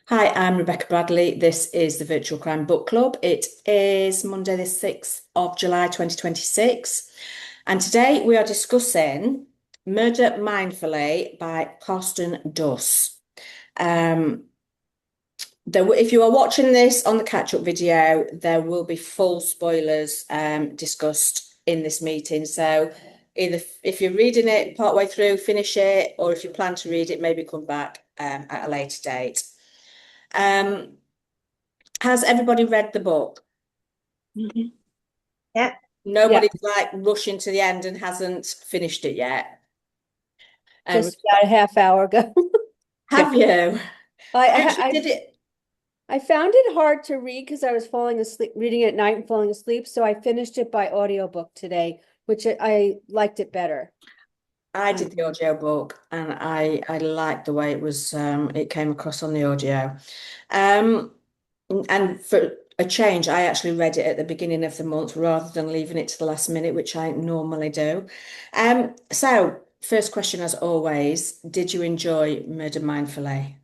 Hi, I'm Rebecca Bradley. This is the Virtual Crime Book Club. It is Monday, the 6th of July, 2026. And today we are discussing Murder Mindfully by Karsten Dusse. Um, if you are watching this on the catch-up video, there will be full spoilers discussed in this meeting. So either if you're reading it partway through, finish it, or if you plan to read it, maybe come back at a later date. Um, has everybody read the book? Mhm. Yeah, yeah. Nobody's like rushing to the end and hasn't finished it yet. Um, Just about a half hour ago. Yeah. have you? I, I actually I did it. I found it hard to read because I was falling asleep, reading it at night and falling asleep. So I finished it by audiobook today, which I liked it better. I did the audio book, and I liked the way it came across on the audio. Um, and for a change, I actually read it at the beginning of the month rather than leaving it to the last minute, which I normally do. So first question, as always, did you enjoy Murder Mindfully?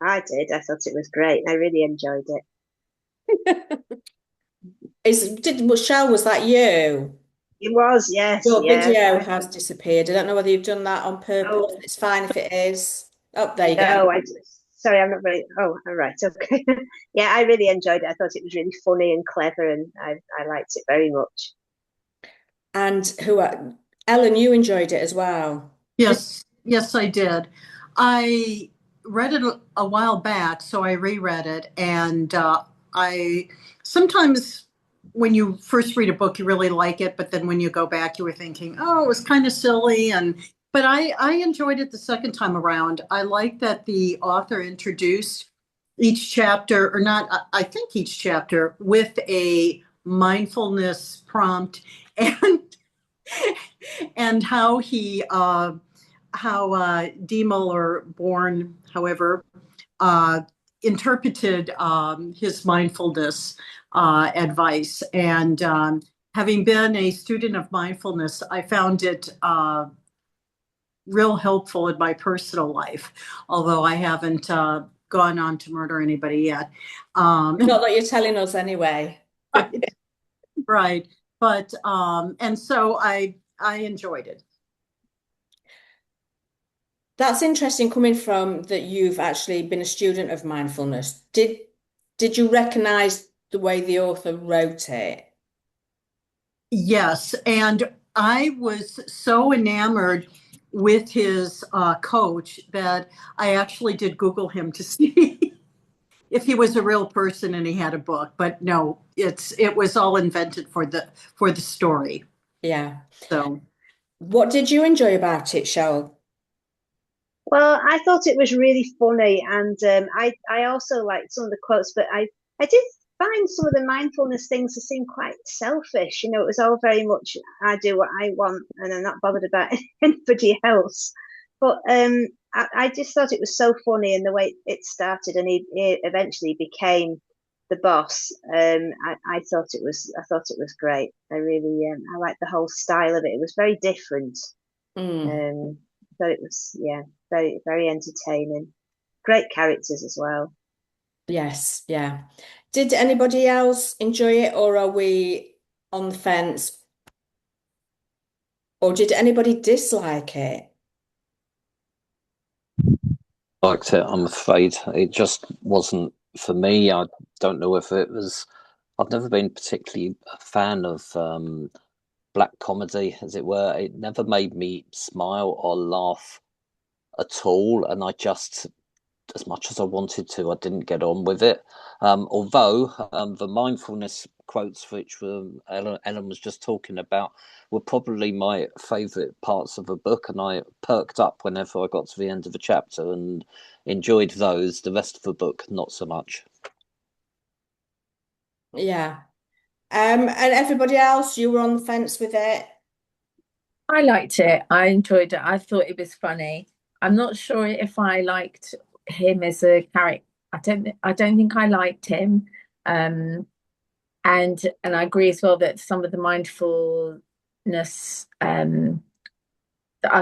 I did. I thought it was great. I really enjoyed it. Shell, was that you? It was, yes, Your yeah. video has disappeared. I don't know whether you've done that on purpose. Oh It's fine if it is. Oh, there you go. no, sorry, I'm not very. Oh, all right, okay. Yeah, I really enjoyed it. I thought it was really funny and clever, and I liked it very much. And Ellen, you enjoyed it as well. Yes, yes, I did. I read it a while back, so I reread it. And I sometimes, when you first read a book, you really like it, but then when you go back, you were thinking, "Oh, it was kind of silly." But I enjoyed it the second time around. I like that the author introduced each chapter, or not, I think each chapter, with a mindfulness prompt, and and how Demel or Bourne, however, uh, interpreted his mindfulness advice. And having been a student of mindfulness, I found it real helpful in my personal life, although I haven't gone on to murder anybody yet. Not that you're telling us anyway. Right, right. But and so I enjoyed it. That's interesting coming from that you've actually been a student of mindfulness. Did you recognize the way the author wrote it? Yes, and I was so enamored with his coach that I actually did Google him to see if he was a real person and he had a book. But no, it was all invented for the story. Yeah. So What did you enjoy about it, Cheryl? Well, I thought it was really funny, and I also liked some of the quotes, but I did find some of the mindfulness things to seem quite selfish. It was all very much I do what I want, and I'm not bothered about anybody else. But I just thought it was so funny, and the way it started, and he eventually became the boss. I thought it was great. I really I liked the whole style of it. It was very different. Mm, So it was, yeah, very, very entertaining. Great characters as well. yes, yeah. Did anybody else enjoy it, or are we on the fence? Or did anybody dislike it? Liked it, I'm afraid. It just wasn't for me. I don't know if it was. I've never been particularly a fan of black comedy, as it were. It never made me smile or laugh at all, and I just, as much as I wanted to, I didn't get on with it. Although the mindfulness quotes, which Ellen was just talking about, were probably my favourite parts of the book, and I perked up whenever I got to the end of a chapter and enjoyed those. The rest of the book, not so much. Yeah. And everybody else, you were on the fence with it? I liked it. I enjoyed it. I thought it was funny. I'm not sure if I liked him as a character. I don't think I liked him. Um, and I agree as well that some of the mindfulness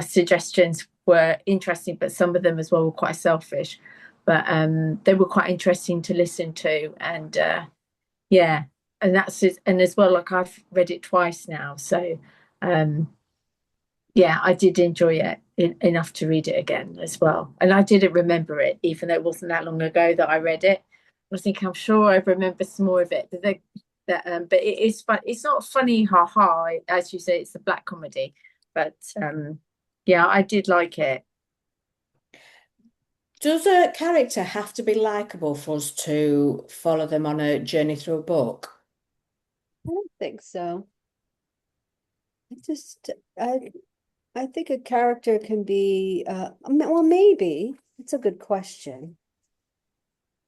suggestions were interesting, but some of them as well were quite selfish. But they were quite interesting to listen to, and yeah, and that's it. And as well, like I've read it twice now, so yeah, I did enjoy it enough to read it again as well. And I didn't remember it, even though it wasn't that long ago that I read it. I think I'm sure I remember some more of it. But it is fun. It's not funny, ha, as you say. It's a black comedy, but yeah, I did like it. Does a character have to be likable for us to follow them on a journey through a book? I don't think so. I just, I think a character can be, well, maybe. It's a good question.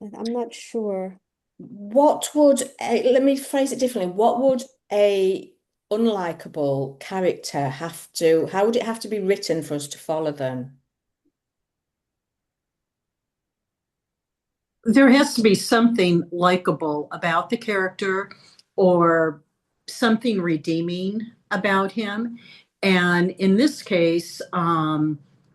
I'm not sure. Let me phrase it differently. What would a unlikable character how would it have to be written for us to follow them? There has to be something likable about the character or something redeeming about him. And in this case,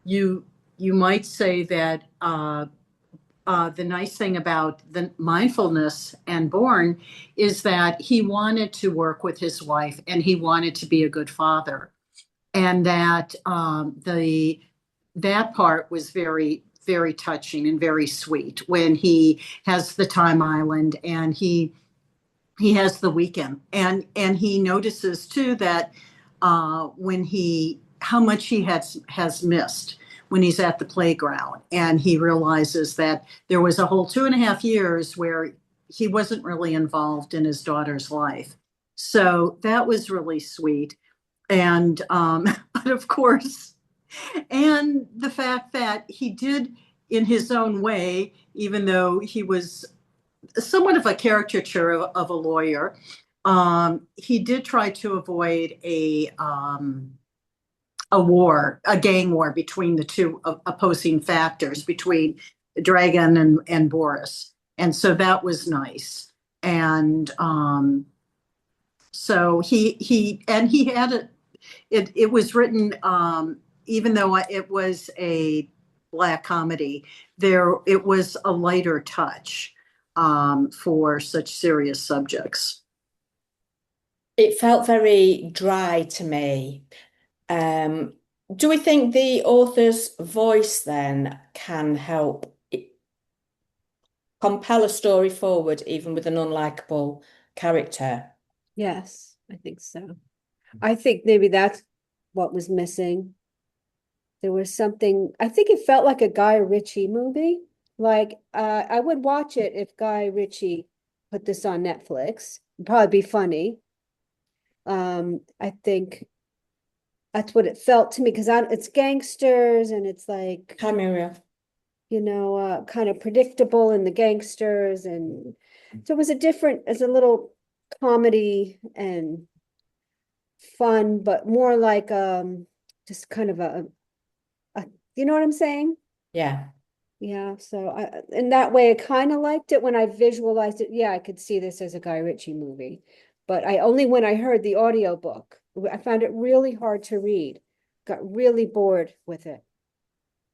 you might say that the nice thing about the mindfulness and Born is that he wanted to work with his wife and he wanted to be a good father, and that that part was very very touching and very sweet when he has the time island and he has the weekend, and he notices too that when he how much he has missed when he's at the playground, and he realizes that there was a whole 2.5 years where he wasn't really involved in his daughter's life. So that was really sweet. And but of course, and the fact that he did in his own way, even though he was somewhat of a caricature of a lawyer, he did try to avoid a gang war between the two opposing factors, between Dragon and Boris. And so that was nice. And so he had it was written, even though it was a black comedy, it was a lighter touch for such serious subjects. It felt very dry to me. Do we think the author's voice then can help compel a story forward, even with an unlikable character? Yes, I think so. I think maybe that's what was missing. There was something, I think it felt like a Guy Ritchie movie. Like, I would watch it if Guy Ritchie put this on Netflix. It'd probably be funny. I think that's what it felt to me because it's gangsters and it's like, Hi, Muriel. kind of predictable in the gangsters. And so it was it's a little comedy and fun, but more like just kind of you know what I'm saying? Yeah. Yeah, so in that way I kind of liked it when I visualized it. Yeah, I could see this as a Guy Ritchie movie. But when I heard the audiobook, I found it really hard to read. Got really bored with it.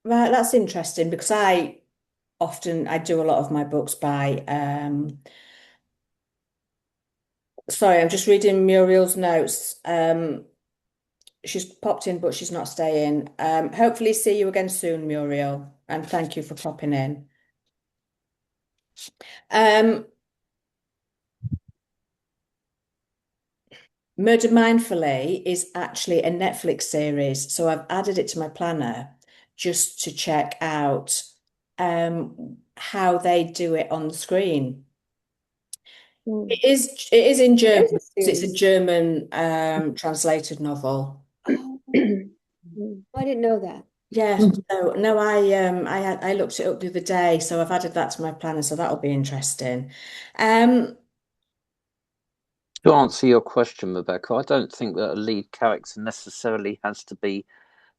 Right, that's interesting because I do a lot of my books by sorry, I'm just reading Muriel's notes. She's popped in, but she's not staying. Hopefully see you again soon, Muriel, and thank you for popping in. Murder Mindfully is actually a Netflix series, so I've added it to my planner just to check out how they do it on the screen. It is in German. It's a German translated novel. Oh, I didn't know that. Yeah, no, I looked it up the other day, so I've added that to my planner, so that'll be interesting. To answer your question, Rebecca, I don't think that a lead character necessarily has to be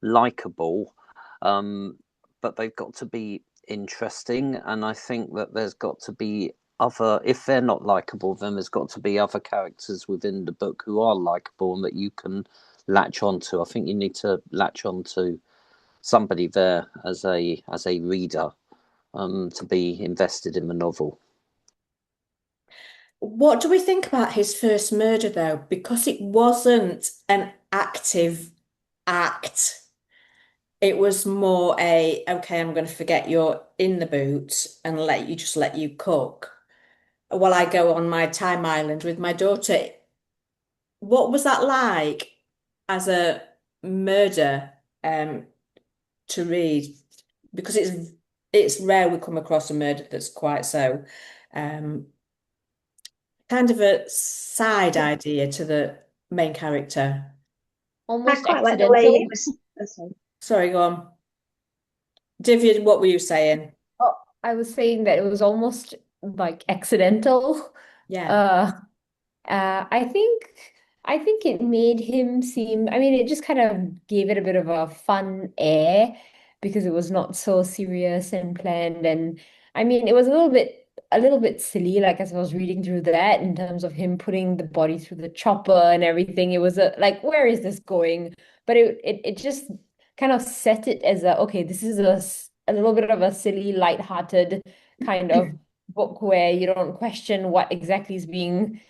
likable, but they've got to be interesting. And I think that there's got to be if they're not likable, then there's got to be other characters within the book who are likable and that you can latch onto. I think you need to latch onto somebody there as a reader, to be invested in the novel. What do we think about his first murder, though? Because it wasn't an active act. It was more okay, I'm going to forget you're in the boot and let you cook while I go on my time island with my daughter. What was that like as a murder to read? Because it's rare we come across a murder that's quite so um, kind of a side idea to the main character. I Almost quite like the way it accidental. was. Oh, sorry. Sorry, go on. Divya, what were you saying? Oh, I was saying that it was almost like accidental. Yeah. Uh, I think it made him seem, I mean, it just kind of gave it a bit of a fun air because it was not so serious and planned. And I mean, it was a little bit silly, like as I was reading through that in terms of him putting the body through the chopper and everything. It was like, where is this going? But it just kind of set it as okay, this is a little bit of a silly, lighthearted kind of book where you don't question what exactly is being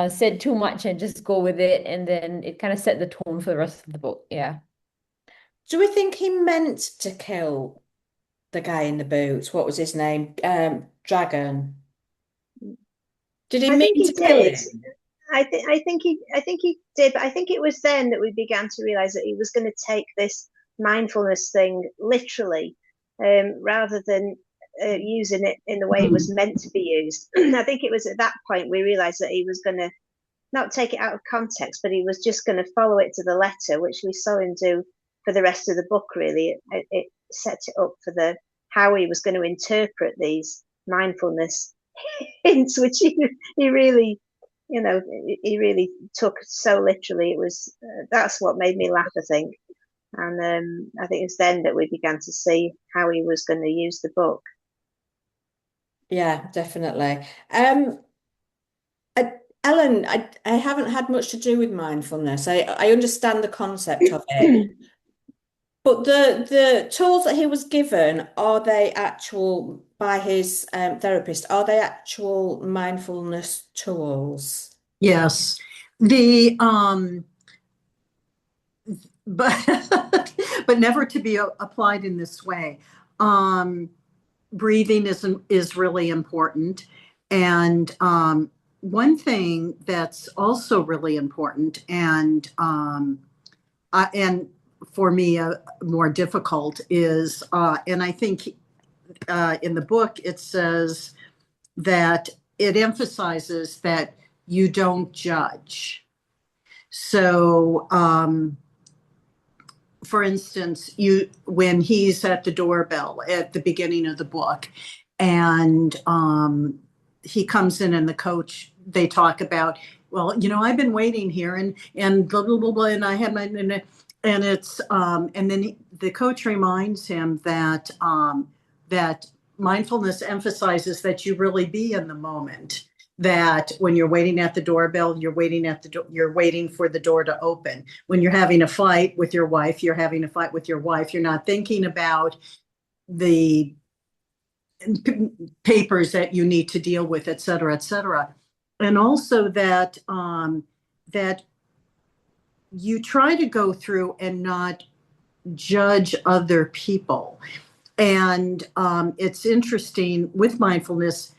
said too much and just go with it. And then it kind of set the tone for the rest of the book. Yeah. Do we think he meant to kill the guy in the boots? What was his name? Dragon. Did he I think mean he to kill did. him? I think he did, but I think it was then that we began to realize that he was going to take this mindfulness thing literally, rather than using it in the way it was meant to be used. I think it was at that point we realized that he was going to not take it out of context, but he was just going to follow it to the letter, which we saw him do for the rest of the book. Really, it set it up for the how he was going to interpret these mindfulness hints, which he really, he really took so literally. It was that's what made me laugh, I think, and I think it's then that we began to see how he was going to use the book. Yeah, definitely. I, Ellen, I haven't had much to do with mindfulness. I understand the concept of it, but the tools that he was given, are they actual by his therapist? Are they actual mindfulness tools? Yes. The but but never to be applied in this way. Breathing is really important, and one thing that's also really important, and and for me more difficult is, and I think in the book it says that it emphasizes that you don't judge. So, for instance, when he's at the doorbell at the beginning of the book, and he comes in, and the coach, they talk about, well, I've been waiting here, and blah blah blah blah, and I had my and it's and then the coach reminds him that that mindfulness emphasizes that you really be in the moment, that when you're waiting at the doorbell, you're waiting for the door to open. When you're having a fight with your wife, you're having a fight with your wife. You're not thinking about the papers that you need to deal with, et cetera, et cetera. And also that that you try to go through and not judge other people. And it's interesting with mindfulness,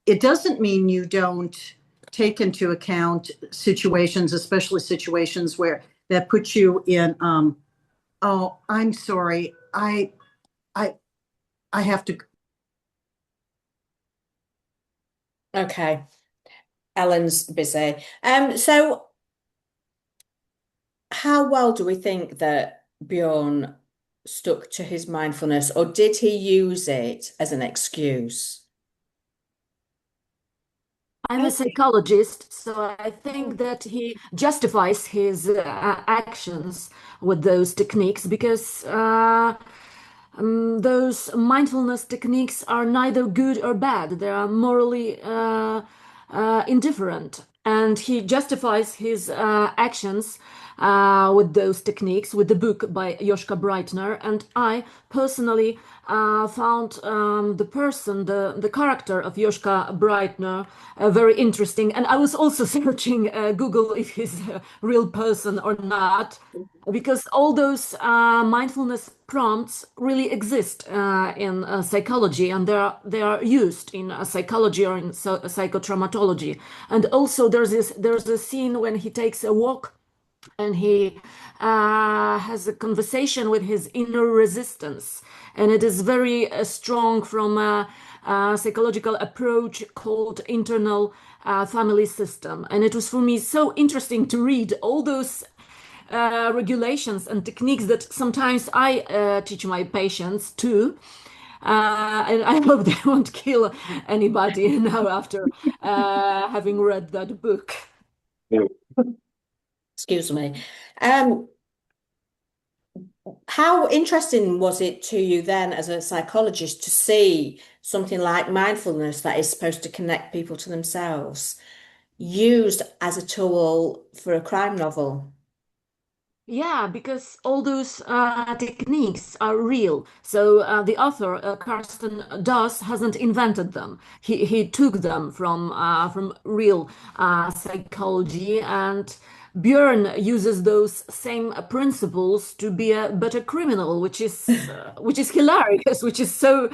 it doesn't mean you don't take into account situations, especially situations where that put you in, oh, I'm sorry, I have to. Okay, Ellen's busy. So how well do we think that Bjorn stuck to his mindfulness, or did he use it as an excuse? I'm a psychologist, so I think that he justifies his actions with those techniques because those mindfulness techniques are neither good or bad. They are morally indifferent. And he justifies his actions with those techniques, with the book by Joschka Breitner. And I personally found the character of Joschka Breitner very interesting. And I was also searching Google if he's a real person or not, because all those mindfulness prompts really exist in psychology, and they are used in psychology or in psychotraumatology. And also there's a scene when he takes a walk and he has a conversation with his inner resistance, and it is very strong from a psychological approach called internal family system. And it was for me so interesting to read all those regulations and techniques that sometimes I teach my patients too. And I hope they won't kill anybody now after having read that book. Excuse me. Um, how interesting was it to you then, as a psychologist, to see something like mindfulness that is supposed to connect people to themselves used as a tool for a crime novel? Yeah, because all those techniques are real. So the author, Karsten Dusse, hasn't invented them. He took them from real psychology, and Björn uses those same principles to be a better criminal, which is hilarious, which is so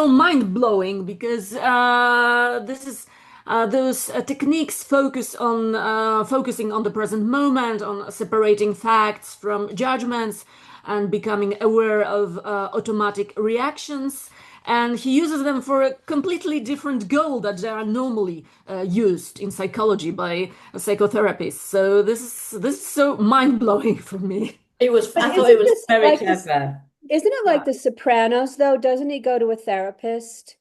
mind-blowing, because this is those techniques focusing on the present moment, on separating facts from judgments, and becoming aware of automatic reactions. And he uses them for a completely different goal that they are normally used in psychology by psychotherapists. So this is so mind-blowing for me. But I thought it was this very like this? clever. Isn't it like The Sopranos, though? Doesn't he go to a therapist?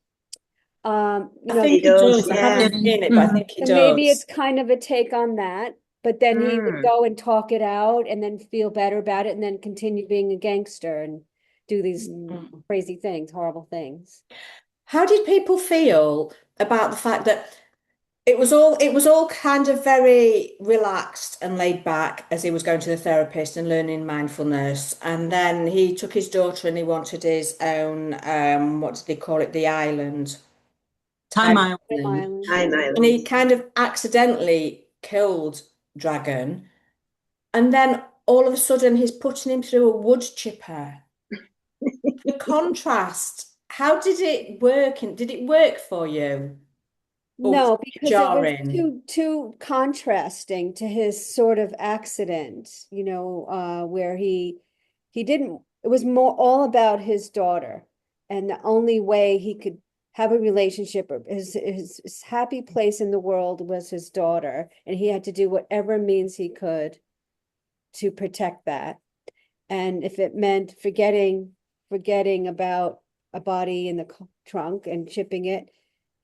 I Know, think He he does, does. I yeah. haven't seen it, but I think he and maybe it's does. kind of a take on that. But then he would go and talk it out and then feel better about it and then continue being a gangster and do these Mm. crazy things, horrible things. How did people feel about the fact that it was all kind of very relaxed and laid back as he was going to the therapist and learning mindfulness, and then he took his daughter and he wanted his own what did they call it, the island, Time time Island. Time island. Island. I'm And he Island. kind of accidentally killed Dragon, and then all of a sudden he's putting him through a wood chipper. The contrast, how did it work, and did it work for you, or was No, it because it was jarring? too contrasting to his sort of accident, where he didn't, it was more all about his daughter. And the only way he could have a relationship, or his happy place in the world was his daughter, and he had to do whatever means he could to protect that. And if it meant forgetting about a body in the trunk and shipping it,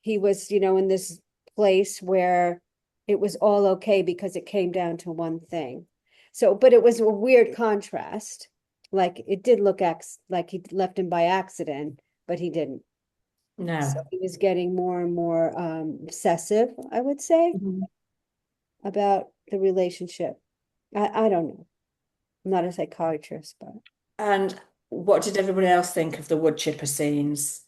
he was, in this place where it was all okay because it came down to one thing. So, but it was a weird contrast. Like it did look like he left him by accident, but he didn't. So No. he was getting more and more obsessive, I would say, Mhm. about the relationship. I don't know. I'm not a psychiatrist, but And what did everybody else think of the wood chipper scenes?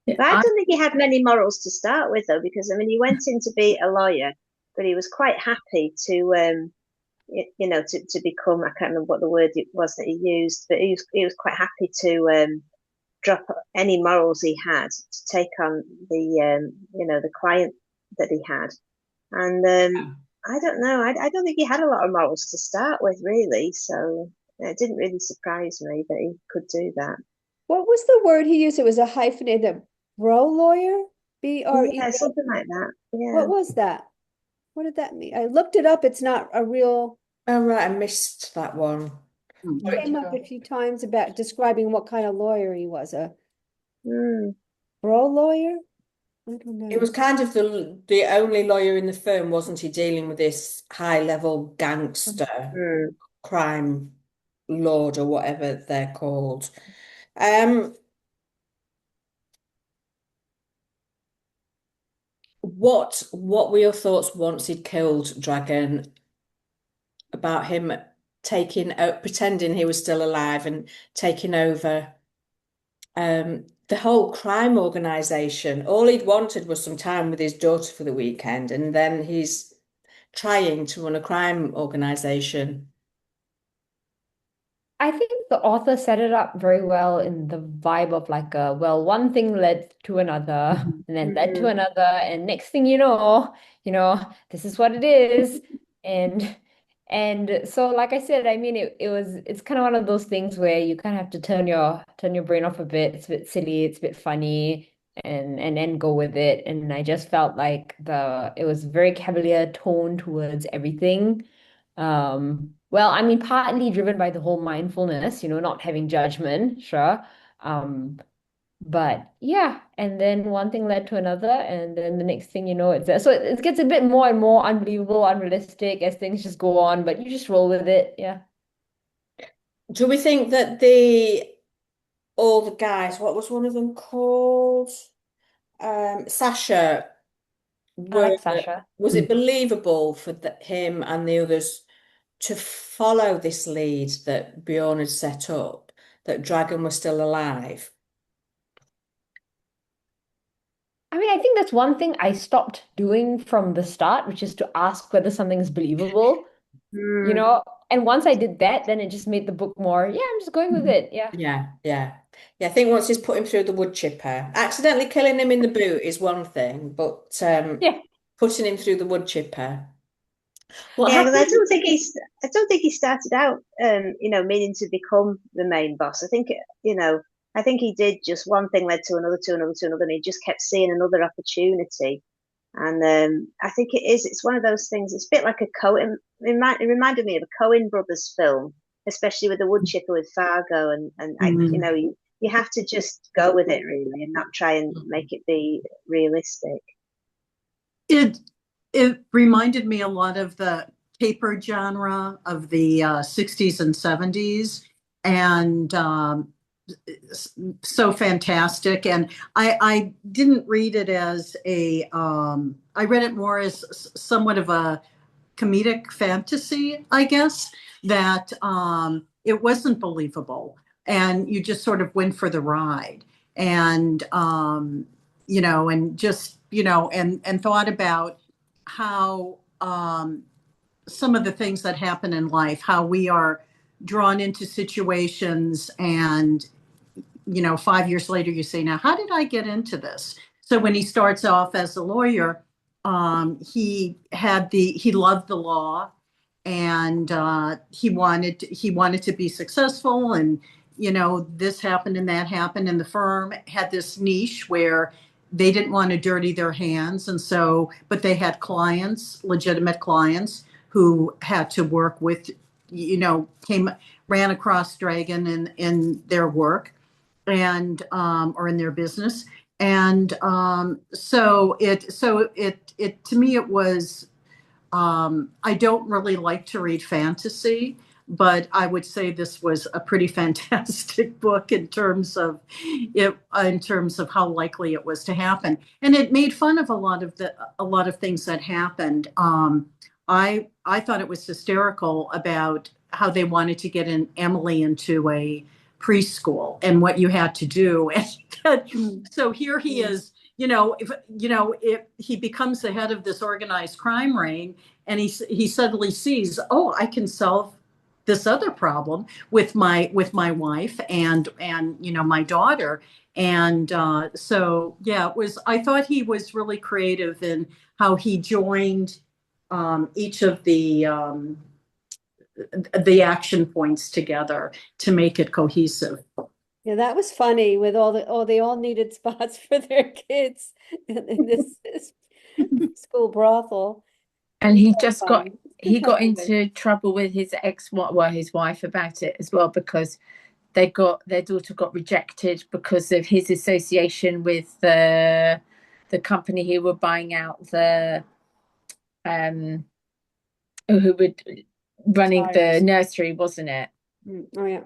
But I I, don't think he had many morals to start with, though, because I mean, he went in to be a lawyer, but he was quite happy to, to become. I can't remember what the word it was that he used, but he was quite happy to drop any morals he had to take on the client that he had. And I don't know. I don't think he had a lot of morals to start with, really. So it didn't really surprise me that he could do that. what was the word he used? It was a hyphenated bro lawyer, B-R-E. Yeah, something like that. Yeah. What was that? What did that mean? I looked it up. It's not a real. Oh, right, I missed that one. It came up a few times about describing what kind of lawyer he was. A Mm. bro lawyer? I don't It know. was kind of the only lawyer in the firm, wasn't he, dealing with this high level gangster Mm. crime lord or whatever they're called. Um, what were your thoughts once he'd killed Dragon? about him pretending he was still alive and taking over the whole crime organization. All he'd wanted was some time with his daughter for the weekend, and then he's trying to run a crime organization. I think the author set it up very well in the vibe of like well, one thing led to another, and then led to another, and next thing you know, this is what it is. And so like I said, I mean it's kind of one of those things where you kind of have to turn your brain off a bit. It's a bit silly, it's a bit funny, and then go with it. And I just felt like it was very cavalier tone towards everything. Well, I mean, partly driven by the whole mindfulness, not having judgment, sure. But yeah, and then one thing led to another, and then the next thing you know, it's there. So it gets a bit more and more unbelievable, unrealistic as things just go on, but you just roll with it. Yeah. Do we think that all the guys, what was one of them called? Sasha, I were like Sasha. was it believable for him and the others to follow this lead that Bjorn had set up, that Dragon was still alive? I mean, I think that's one thing I stopped doing from the start, which is to ask whether something is believable, you Mm. know? And once I did that, then it just made the book more, yeah, I'm just going with it. Yeah. Yeah, yeah. Yeah, I think once he's put him through the wood chipper, accidentally killing him in the boot is one thing, but Yeah. putting him through the wood chipper. What Yeah, because happened? I don't think he started out, meaning to become the main boss. I think he did just one thing led to another, to another, to another, and he just kept seeing another opportunity. And I think it's one of those things. It's a bit like a Coen. It reminded me of a Coen brothers film, especially with the wood chipper with Fargo, and Mm. you have to just go with it really, and not try and make it be realistic. It it reminded me a lot of the caper genre of the 60s and 70s, and so fantastic. And I didn't read it as I read it more as somewhat of a comedic fantasy, I guess, that it wasn't believable. And you just sort of went for the ride. And, and just, and thought about how some of the things that happen in life, how we are drawn into situations, and 5 years later you say, now how did I get into this? So when he starts off as a lawyer, he loved the law, and he wanted to be successful, and this happened and that happened, and the firm had this niche where they didn't want to dirty their hands, and so but they had clients, legitimate clients, who had to work with, ran across Dragon in their work, and or in their business. And it to me it was, I don't really like to read fantasy, but I would say this was a pretty fantastic book in terms of how likely it was to happen. And it made fun of a lot of things that happened. I thought it was hysterical about how they wanted to get Emily into a preschool and what you had to do. And so here he is, if he becomes the head of this organized crime ring, and he suddenly sees, oh, I can solve this other problem with my wife and my daughter. And so yeah, I thought he was really creative in how he joined each of the action points together to make it cohesive. Yeah, that was funny with they all needed spots for their kids in this school brothel. And he So just got funny. he got Anyway. into trouble with his his wife about it as well, because their daughter got rejected because of his association with the company who were buying out um who were running the Tires. nursery, wasn't it? Oh yeah.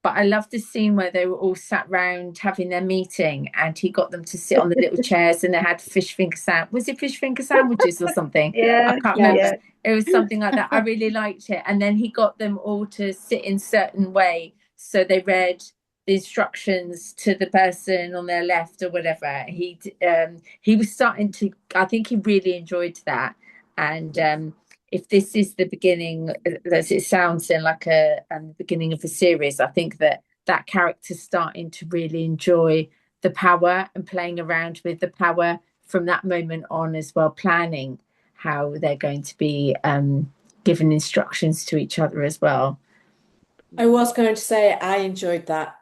But I love the scene where they were all sat round having their meeting, and he got them to sit on the little chairs, and they had was it fish finger sandwiches or something? I Yeah, can't Yeah. yeah. remember. It was something like that. I really liked it. And then he got them all to sit in certain way. So they read the instructions to the person on their left or whatever. He was starting to, I think he really enjoyed that. And if this is the beginning, as it sounds in like the beginning of a series, I think that that character's starting to really enjoy the power and playing around with the power from that moment on as well, planning how they're going to be giving instructions to each other as well. I was going to say I enjoyed that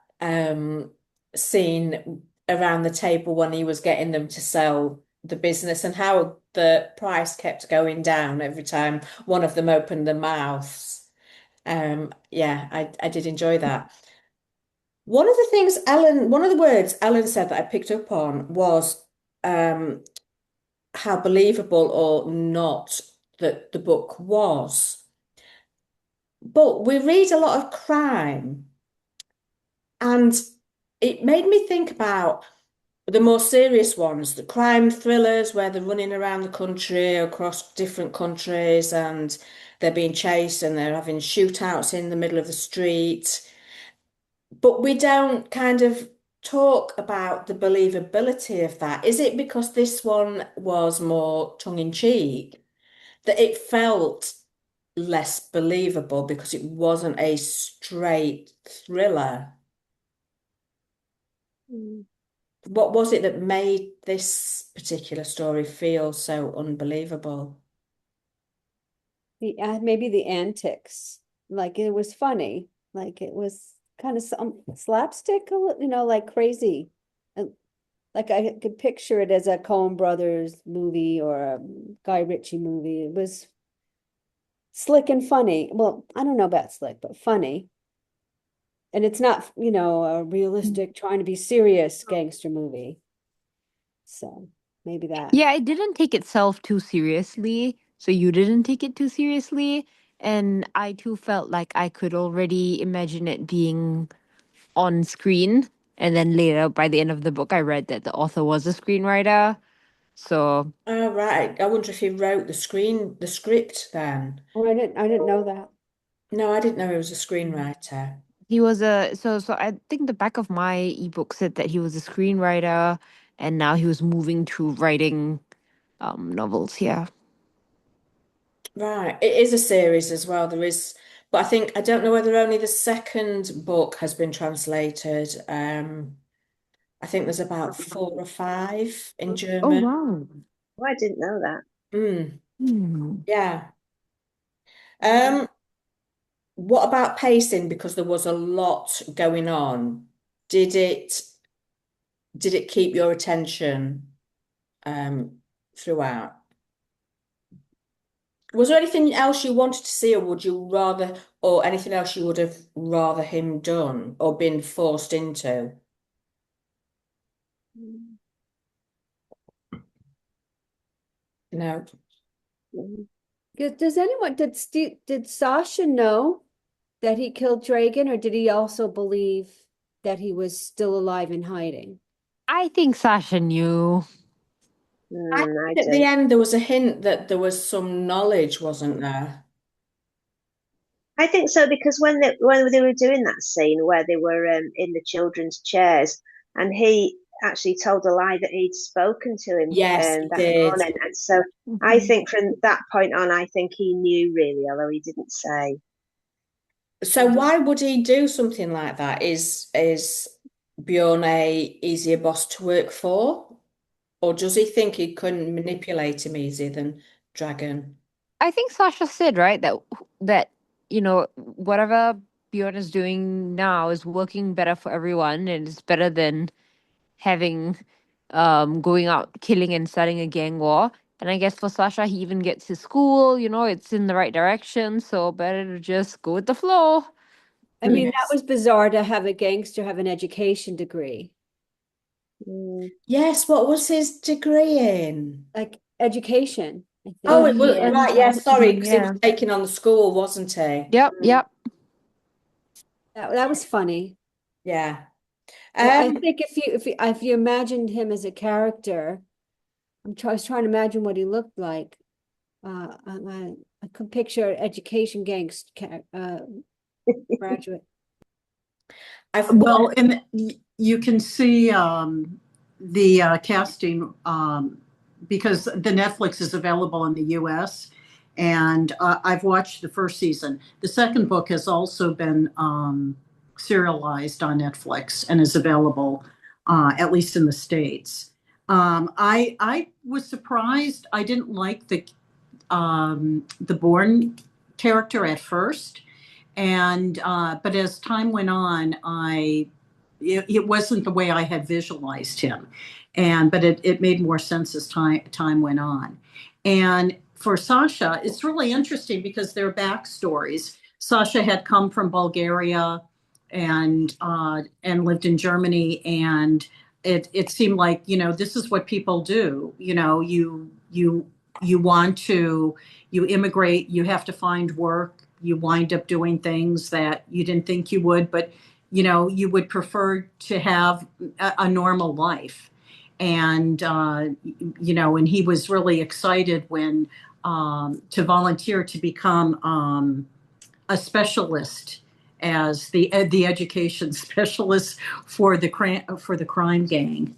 scene around the table when he was getting them to sell the business and how the price kept going down every time one of them opened their mouths. Yeah, I did enjoy that. One of the words Ellen said that I picked up on was um, how believable or not that the book was. But we read a lot of crime, and it made me think about the more serious ones, the crime thrillers where they're running around the country, across different countries, and they're being chased and they're having shootouts in the middle of the street. But we don't kind of talk about the believability of that. Is it because this one was more tongue in cheek that it felt less believable because it wasn't a straight thriller? Mm. What was it that made this particular story feel so unbelievable? Maybe the antics, like it was funny, like it was kind of some slapstick, like crazy. And like I could picture it as a Coen Brothers movie or a Guy Ritchie movie. It was slick and funny. Well, I don't know about slick, but funny. And it's not, a realistic, trying to be serious gangster movie. So maybe that. Yeah, it didn't take itself too seriously, so you didn't take it too seriously. And I too felt like I could already imagine it being on screen. And then later, by the end of the book, I read that the author was a screenwriter. So Oh, right. I wonder if he wrote the script then. Oh, I didn't know that. No, I didn't know he was a screenwriter. he was so I think the back of my ebook said that he was a screenwriter and now he was moving to writing novels. Yeah. Right. It is a series as well. There is, but I don't know whether only the second book has been translated. I think there's about 4 or 5 in Oh German. wow. Oh, I didn't know that. Mm, Hmm. yeah. Um, what about pacing? Because there was a lot going on. Did it did it keep your attention throughout? Was there anything else you wanted to see, or would you rather, or anything else you would have rather him done or been forced into? Mm. No. Does anyone, did Sasha know that he killed Dragon, or did he also believe that he was still alive and hiding? I think Sasha knew. I I think at the don't. end there was a hint that there was some knowledge, wasn't there? I think so because when they were doing that scene where they were in the children's chairs, and he actually told a lie that he'd spoken to him Yes, he that did. morning, and so I Mhm. think from that point on, I think he knew really, although he didn't say. So why would he do something like that? Is Bjorn a easier boss to work for? Or does he think he couldn't manipulate him easier than Dragon? I think Sasha said, right, that whatever Bjorn is doing now is working better for everyone and it's better than having going out killing and starting a gang war. And I guess for Sasha he even gets his school, it's in the right direction, so better to just go with the flow. I mean, that Yes. was bizarre to have a gangster have an education degree. Mm. Yes, what was his degree in? Like education, I Oh, think. Oh, it was he right, ended yeah, up sorry, doing, because he was yeah. taking on the school, wasn't he? Yep, Mm. yep. That was funny. Yeah. I Um, think if you imagined him as a character, I was trying to imagine what he looked like. I could picture an education graduate. Well, and you can see the casting because the Netflix is available in the US, and I've watched the first season. The second book has also been serialized on Netflix and is available at least in the States. I was surprised. I didn't like the Bourne character at first, and but as time went on, it wasn't the way I had visualized him, and but it made more sense as time went on. And for Sasha, it's really interesting because their backstories. Sasha had come from Bulgaria and lived in Germany, and it seemed like, this is what people do. You want to you immigrate, you have to find work, you wind up doing things that you didn't think you would, but you would prefer to have a normal life. And and he was really excited when to volunteer to become a specialist as the education specialist for the crime gang.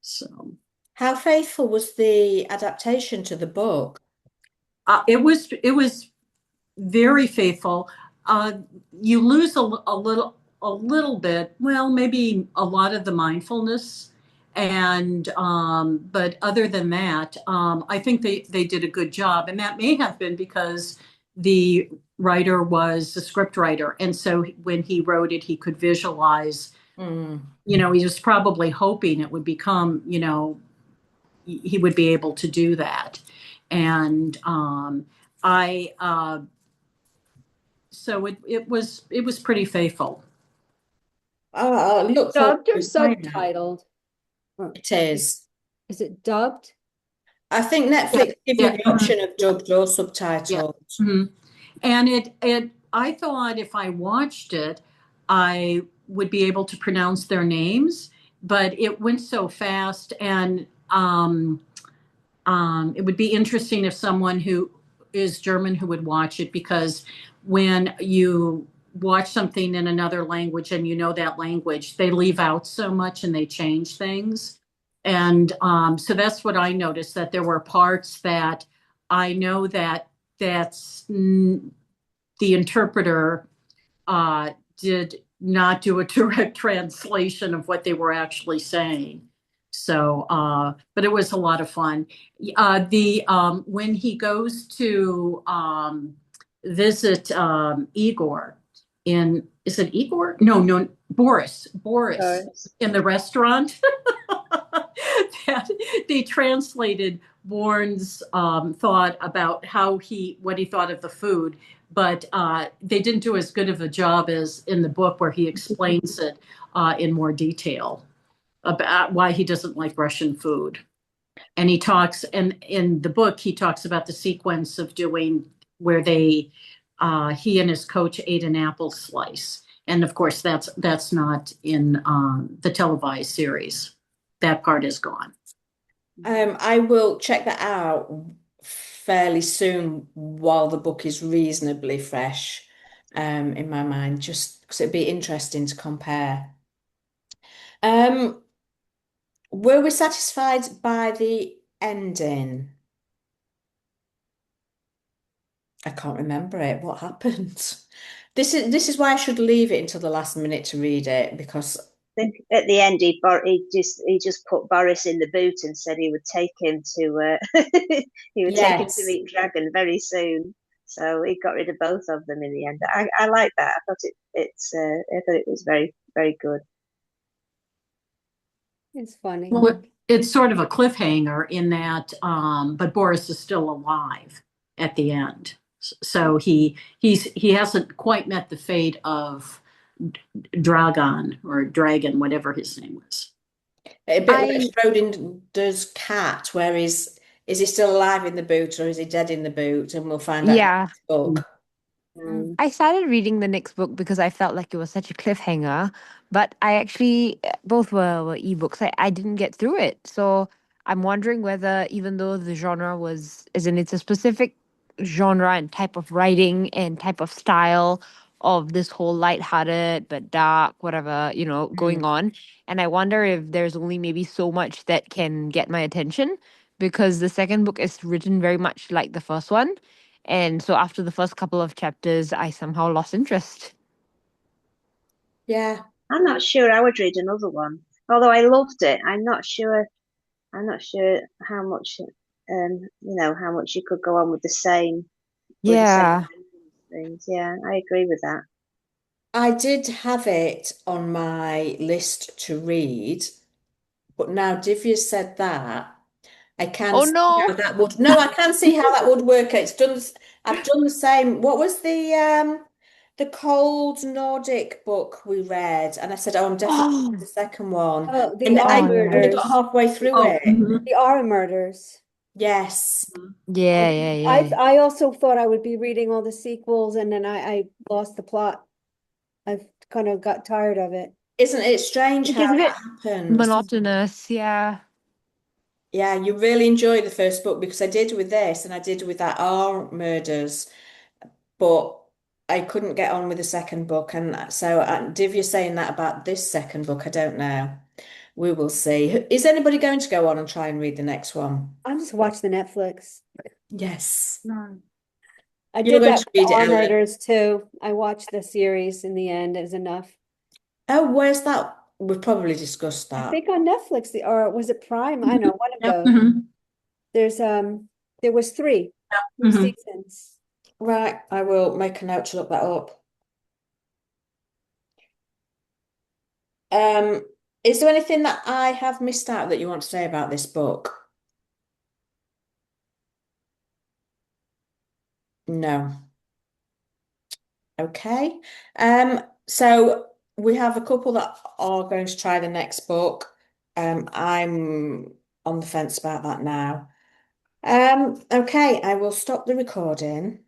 So how faithful was the adaptation to the book? it was very faithful. Uh, you lose a little bit, well, maybe a lot of the mindfulness, and but other than that, I think they did a good job, and that may have been because the writer was a script writer, and so when he wrote it, he could visualize. Mm. He was probably hoping it would become, he would be able to do that, and I. So it was pretty faithful. I look forward Dubbed or to trying that. subtitled? Or It is. is it dubbed? I think Netflix give you Yeah. the option of dubbed or Yeah. subtitled. Mhm. And I thought if I watched it, I would be able to pronounce their names, but it went so fast, and it would be interesting if someone who is German who would watch it, because when you watch something in another language and that language, they leave out so much and they change things. And so that's what I noticed, that there were parts that I know that's the interpreter did not do a direct translation of what they were actually saying. So, but it was a lot of fun. The When he goes to visit Igor is it Igor? No, no, Boris in the restaurant. That they translated Bourne's thought about what he thought of the food, but they didn't do as good of a job as in the book, where he explains it in more detail about why he doesn't like Russian food. And and in the book, he talks about the sequence of doing where he and his coach ate an apple slice. And of course, that's not in the televised series. That part is gone. I will check that out fairly soon while the book is reasonably fresh in my mind, just because it'd be interesting to compare. Um, were we satisfied by the ending? I can't remember it. What happened? This is why I should leave it until the last minute to read it, because I think at the end he just put Boris in the boot and said he would take him to yes. meet Dragon very soon. So he got rid of both of them in the end. I like that. I thought it was very, very good. It's funny. Well, it's sort of a cliffhanger in that, but Boris is still alive at the end. So he hasn't quite met the fate of Dragon, whatever his name was. A bit like Schrodinger's cat, where is he still alive in the boot or is he dead in the boot? And we'll find out in Yeah. the book. Mm. I started reading the next book because I felt like it was such a cliffhanger, but I actually, both were ebooks. I didn't get through it. So I'm wondering whether, even though the genre was, as in it's a specific genre and type of writing and type of style of this whole lighthearted but dark, whatever, going on. And I wonder if there's only maybe so much that can get my attention because the second book is written very much like the first one. And so after the first couple of chapters, I somehow lost interest. Yeah. I'm not sure I would read another one. Although I loved it, I'm not sure how much how much you could go on with the same Yeah. things. Yeah, I agree with that. I did have it on my list to read, but now Divya said that, I can Oh see how no. that would, no, I can see how that would work. I've done the same. What was the cold Nordic book we read? And I said, oh, I'm definitely Oh, the second one. Oh, the And R I oh yeah. only got murders. halfway through Oh, it. The R murders. Yes. Yeah, yeah, yeah. I also thought I would be reading all the sequels, and then I lost the plot. I've kind of got tired of it. Isn't it strange It how gets a that bit happens? monotonous. Yeah. Yeah, you really enjoy the first book because I did with this and I did with that R Murders, but I couldn't get on with the second book. And so, Divya saying that about this second book, I don't know. We will see. Is anybody going to go on and try and read the next one? I'm just watch the Netflix. Yes. no. I You're did going that to with read the it, R Ellen. murders too. I watched the series in the end is enough. Oh, where's that? We've probably discussed I that. think on Netflix, or was it Prime? I know, one of Yep. those. There's there was three Mhm. seasons. Right, I will make a note to look that up. Um, is there anything that I have missed out that you want to say about this book? No. Okay. So we have a couple that are going to try the next book. I'm on the fence about that now. Okay, I will stop the recording.